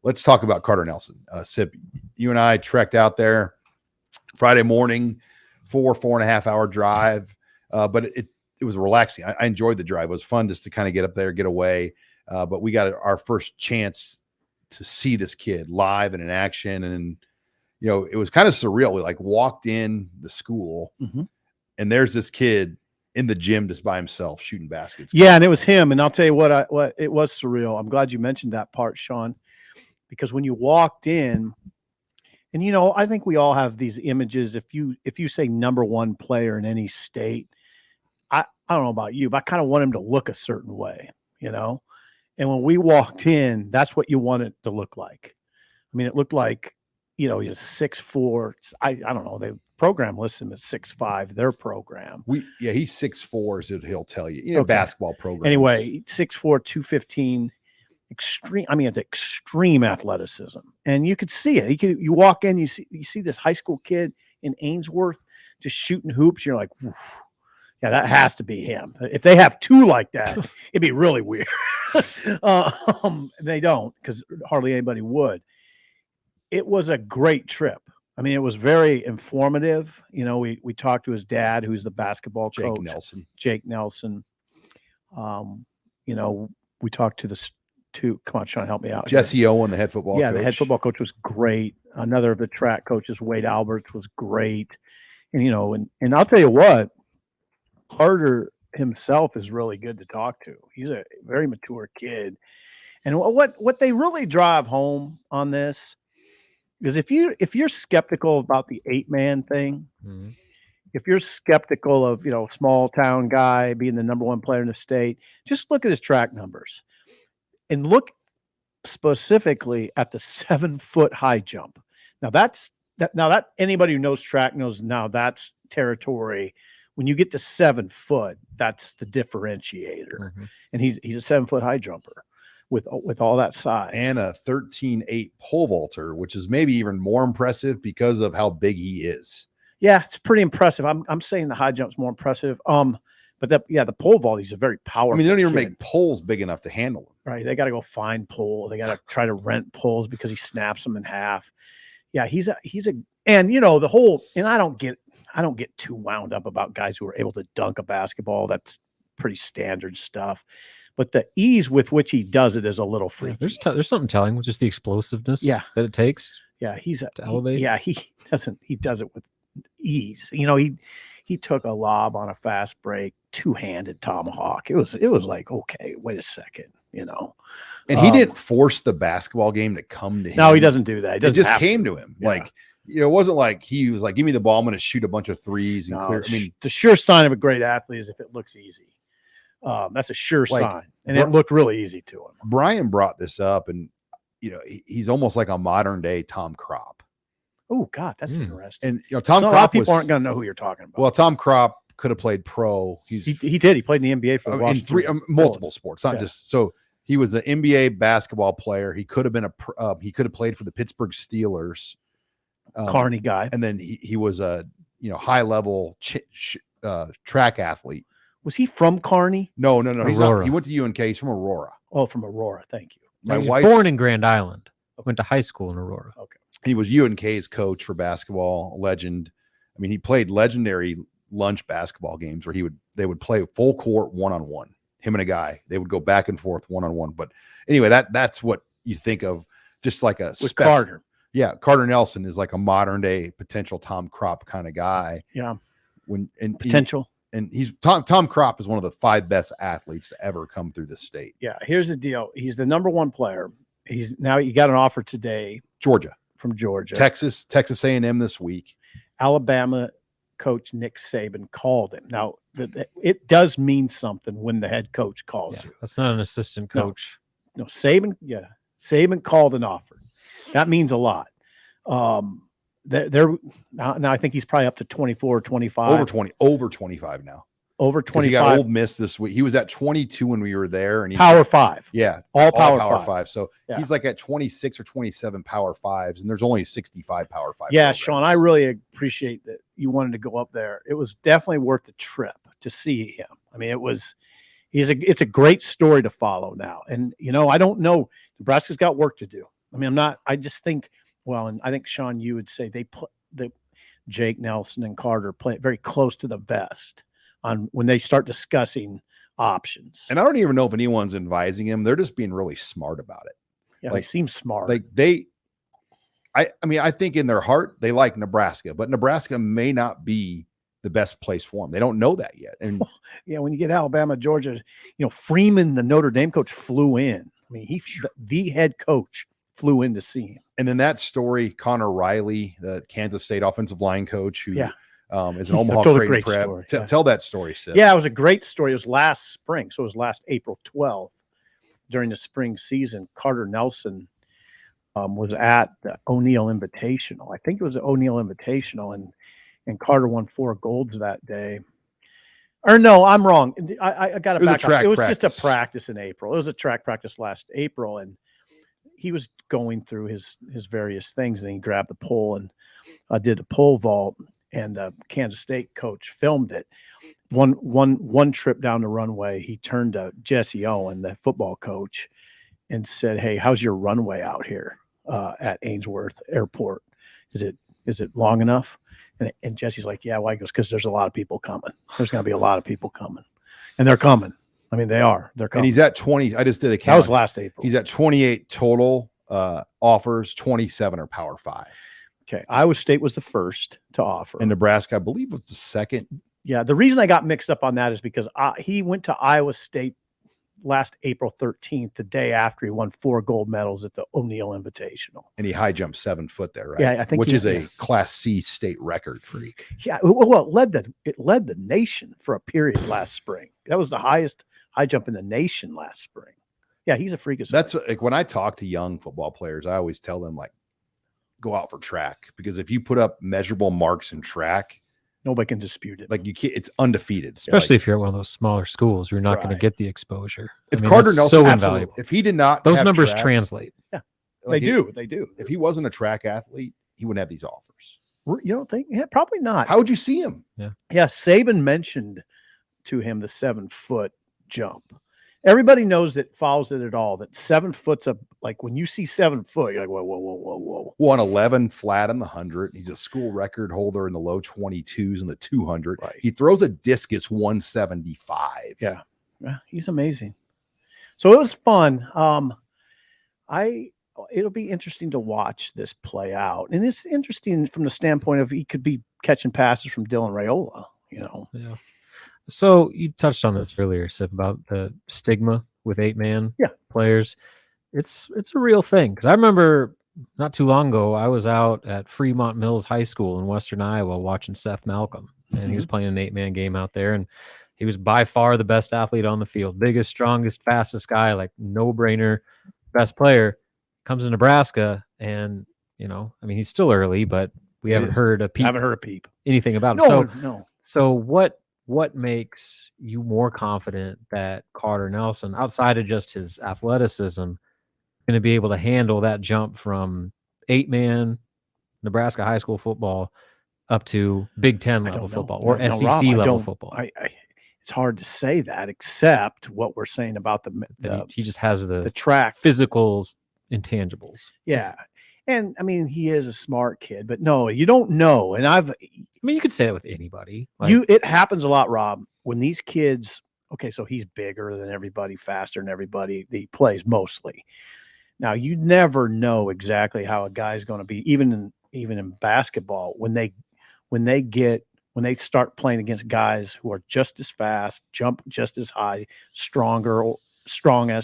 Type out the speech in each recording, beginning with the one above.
let's talk about Carter Nelson. Sip, you and I trekked out there Friday morning, 4.5 hour drive. But it was relaxing. I enjoyed the drive. It was fun just to kind of get up there, get away. But we got our first chance to see this kid live and in action. And, you know, it was kind of surreal. We like walked in the school and there's this kid in the gym just by himself shooting baskets. Yeah. And it was him. And I'll tell you what it was surreal. I'm glad you mentioned that part, Sean, because when you walked in, and, you know, I think we all have these images. If you say number one player in any state, I don't know about you, but I kind of want him to look a certain way, you know? And when we walked in, that's what you want it to look like. I mean, it looked like, you know, he's 6'4". I don't know. The program lists him as 6'5", their program. He's 6'4", is what he'll tell you. You know, basketball program. Anyway, 6'4", 215. Extreme. I mean, it's extreme athleticism, and you could see it. You walk in, you see this high school kid in Ainsworth just shooting hoops. You're like, yeah, that has to be him. If they have two like that, it'd be really weird. They don't, because hardly anybody would. It was a great trip. I mean, it was very informative. You know, we talked to his dad, who's the basketball coach, Jake Nelson. You know, we talked to come on, Sean, help me out. Jesse Owen, the head football coach. Yeah, the head football coach was great. Another of the track coaches, Wade Alberts, was great. And, you know, and I'll tell you what, Carter himself is really good to talk to. He's a very mature kid. And what they really drive home on this is if you're skeptical about the 8-man thing, if you're skeptical of, you know, small town guy being the number one player in the state, just look at his track numbers and look specifically at the 7-foot high jump. Now that anybody who knows track knows now that's territory. When you get to 7 foot, that's the differentiator. And he's a 7-foot high jumper with all that size. And a 13.8 pole vaulter, which is maybe even more impressive because of how big he is. Yeah, it's pretty impressive. I'm saying the high jump's more impressive. But the pole vault, he's a very powerful. I mean, they don't even make poles big enough to handle him. Right. They got to go find pole. They got to try to rent poles because he snaps them in half. Yeah, he's a and you know, and I don't get too wound up about guys who are able to dunk a basketball. That's pretty standard stuff. But the ease with which he does it is a little freaky. Yeah, there's something telling with just the explosiveness that it takes. Yeah, to elevate. He does it with ease. You know, he took a lob on a fast break, two-handed tomahawk. It was like, okay, wait a second, you know. And he didn't force the basketball game to come to him. No, he doesn't do that. It just came to him. Yeah. Like, you know, it wasn't like he was like, give me the ball, I'm going to shoot a bunch of threes and clear. I mean, the sure sign of a great athlete is if it looks easy. That's a sure sign. And it looked really easy to him. Brian brought this up, and, you know, he's almost like a modern day Tom Kropp. Oh, God, that's interesting. And, you know, Tom Kropp, a lot of people aren't going to know who you're talking about. Well, Tom Kropp could have played pro. He did. He played in the NBA for Washington. Multiple sports, not just so. He was an NBA basketball player. He could have been he could have played for the Pittsburgh Steelers. Carney guy. And then he was a, you know, high level track athlete. Was he from Kearney? No. He went to UNK. He's from Aurora. Oh, from Aurora. Thank you. My wife born in Grand Island. Went to high school in Aurora. Okay. He was UNK's coach for basketball, legend. I mean, he played legendary lunch basketball games where they would play full court one-on-one. Him and a guy. They would go back and forth one-on-one. But anyway, that's what you think of, just like a Carter. Yeah, Carter Nelson is like a modern day potential Tom Kropp kind of guy. Yeah. Potential. He's Tom Kropp is one of the 5 best athletes to ever come through the state. Yeah, here's the deal. He's the number 1 player. He got an offer today. From Georgia. Texas A&M this week. Alabama coach Nick Saban called him. Now, it does mean something when the head coach calls you. That's not an assistant coach. No, Saban. Yeah, Saban called and offered. That means a lot. Now I think he's probably up to 24 or 25. Over 25 now. Over 25. He got Ole Miss this week. He was at 22 when we were there, and Power 5. Yeah, all Power 5. So he's like at 26 or 27 Power 5s, and there's only 65 Power 5. Yeah, programs. Sean, I really appreciate that you wanted to go up there. It was definitely worth the trip to see him. I mean, it's a great story to follow now. And, you know, I don't know. Nebraska's got work to do. I mean, I just think, well, and I think, Sean, you would say Jake Nelson and Carter play very close to the vest on when they start discussing options. And I don't even know if anyone's advising him. They're just being really smart about it. Yeah, they seem smart. Like I mean, I think in their heart, they like Nebraska, but Nebraska may not be the best place for them. They don't know that yet. And yeah, when you get Alabama, Georgia, Freeman, the Notre Dame coach, flew in. I mean, the head coach flew in to see him. And then that story, Connor Riley, the Kansas State offensive line coach, who is an Omaha Creighton prep. Story. Tell that story, Sid. Yeah, it was a great story. It was last spring. So it was last April 12th during the spring season. Carter Nelson was at the O'Neill Invitational. I think it was the O'Neill Invitational, and Carter won 4 golds that day. Or no, I'm wrong. I got to back up. It was just a practice in April. It was a track practice last April, and he was going through his various things, and he grabbed the pole and did a pole vault, and the Kansas State coach filmed it. One trip down the runway, he turned to Jesse Owen, the football coach, and said, "Hey, how's your runway out here at Ainsworth Airport? Is it long enough?" And Jesse's like, "Yeah." Why? He goes, "Because there's a lot of people coming. There's going to be a lot of people coming, and they're coming. I mean, they are. They're coming." And he's at 20. I just did a count. That was last April. He's at 28 total offers. 27 are Power 5. Okay, Iowa State was the first to offer, and Nebraska, I believe, was the second. Yeah, the reason I got mixed up on that is because he went to Iowa State last April 13th, the day after he won 4 gold medals at the O'Neill Invitational. And he high jumped 7 foot there, right? Yeah, I think, which is a Class C state record. Freak. Yeah, well, it led the nation for a period last spring. That was the highest high jump in the nation last spring. Yeah, he's a freak. That's like when I talk to young football players, I always tell them, like, go out for track, because if you put up measurable marks in track, nobody can dispute it. Like, you can't, it's undefeated. Especially if you're at one of those smaller schools, you're not going to get the exposure. If Carter Nelson, so invaluable. If he did not, those numbers translate. Yeah, like they do. If he wasn't a track athlete, he wouldn't have these offers. You don't think? Yeah, probably not. How would you see him? Yeah. Saban mentioned to him the 7-foot jump. Everybody knows that follows it at all. That 7 foot's like when you see 7 foot, you're like, whoa. 111 flat in the 100. He's a school record holder in the low 22s and the 200. Right. He throws a discus 175. Yeah, he's amazing. So it was fun. It'll be interesting to watch this play out, and it's interesting from the standpoint of he could be catching passes from Dylan Raiola. Yeah. So you touched on this earlier, Sip, about the stigma with 8-man players. It's a real thing, because I remember not too long ago I was out at Fremont Mills High School in Western Iowa watching Seth Malcolm, and he was playing an 8-man game out there, and he was by far the best athlete on the field, biggest, strongest, fastest guy, like no-brainer, best player. Comes to Nebraska, and I mean, he's still early, but we haven't heard a peep. Anything about him. No. So what makes you more confident that Carter Nelson, outside of just his athleticism, going to be able to handle that jump from 8-man Nebraska high school football up to Big Ten level football or SEC level football? It's hard to say that, except what we're saying about he just has the track physical intangibles. Yeah. And I mean, he is a smart kid, but no, you don't know. And I mean, you could say that with anybody. It happens a lot, Rob, when these kids, okay, so he's bigger than everybody, faster than everybody. He plays mostly. Now, you never know exactly how a guy's going to be, even in basketball, when they start playing against guys who are just as fast, jump just as high, strong or stronger.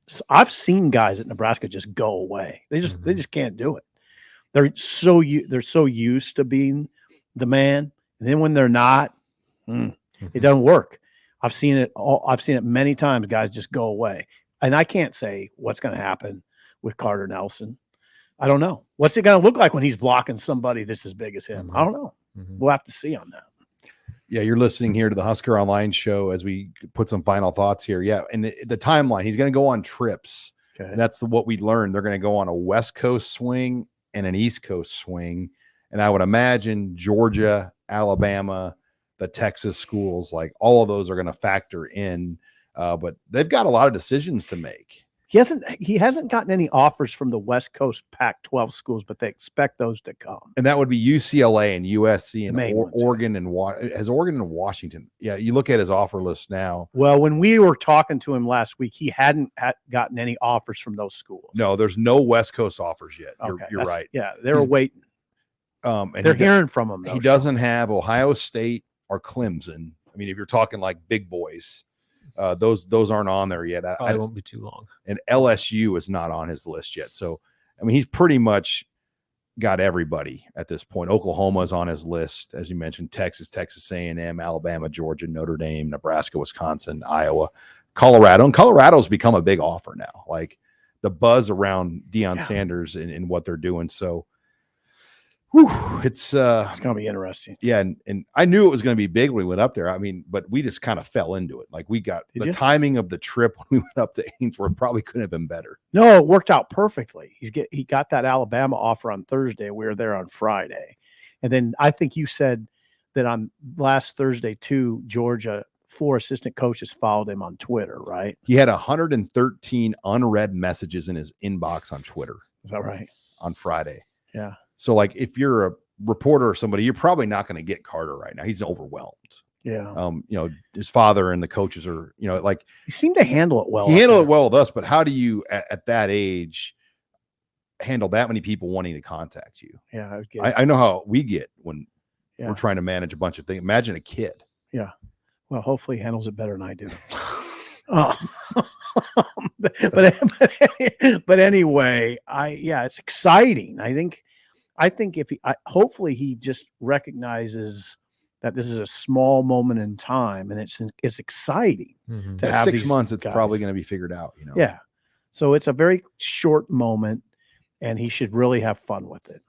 So I've seen guys at Nebraska just go away. They just can't do it. They're so used to being the man, and then when they're not, it doesn't work. I've seen it many times. Guys just go away, and I can't say what's going to happen with Carter Nelson. I don't know. What's it going to look like when he's blocking somebody this as big as him? I don't know. We'll have to see on that. Yeah, you're listening here to the Husker Online show as we put some final thoughts here. Yeah, and the timeline, he's going to go on trips. Okay. And that's what we learned. They're going to go on a West Coast swing and an East Coast swing. And I would imagine Georgia, Alabama, the Texas schools, like all of those are going to factor in. But they've got a lot of decisions to make. He hasn't gotten any offers from the West Coast Pac-12 schools, but they expect those to come. And that would be UCLA and USC and main ones, Oregon and has Oregon and Washington. Yeah, you look at his offer list now. Well, when we were talking to him last week, he hadn't gotten any offers from those schools. No, there's no West Coast offers yet. You're right. Yeah, they're waiting. And they're hearing from him. He doesn't have Ohio State or Clemson. I mean, if you're talking like big boys, those aren't on there yet. Probably won't be too long. And LSU is not on his list yet. So, I mean, he's pretty much got everybody at this point. Oklahoma's on his list, as you mentioned. Texas A&M, Alabama, Georgia, Notre Dame, Nebraska, Wisconsin, Iowa, Colorado. And Colorado's become a big offer now. Like the buzz around Deion Sanders and what they're doing. So, it's going to be interesting. Yeah, and I knew it was going to be big when we went up there. I mean, but we just kind of fell into it. Like we got timing of the trip when we went up to Ainsworth probably couldn't have been better. No, it worked out perfectly. He got that Alabama offer on Thursday. We were there on Friday. And then I think you said that on last Thursday too, Georgia, 4 assistant coaches followed him on Twitter, right? He had 113 unread messages in his inbox on Twitter. Is that right? On Friday. Yeah. So, like, if you're a reporter or somebody, you're probably not going to get Carter right now. He's overwhelmed. Yeah. You know, his father and the coaches are, you know, like he seemed to handle it well. He handled it well with us, but how do you at that age handle that many people wanting to contact you? Yeah, I know how we get when we're trying to manage a bunch of things. Imagine a kid. Yeah. Well, hopefully he handles it better than I do. But anyway, it's exciting. I think if hopefully he just recognizes that this is a small moment in time, and it's exciting to have 6 months. It's guys. Probably going to be figured out. You know. Yeah. So it's a very short moment, and he should really have fun with it.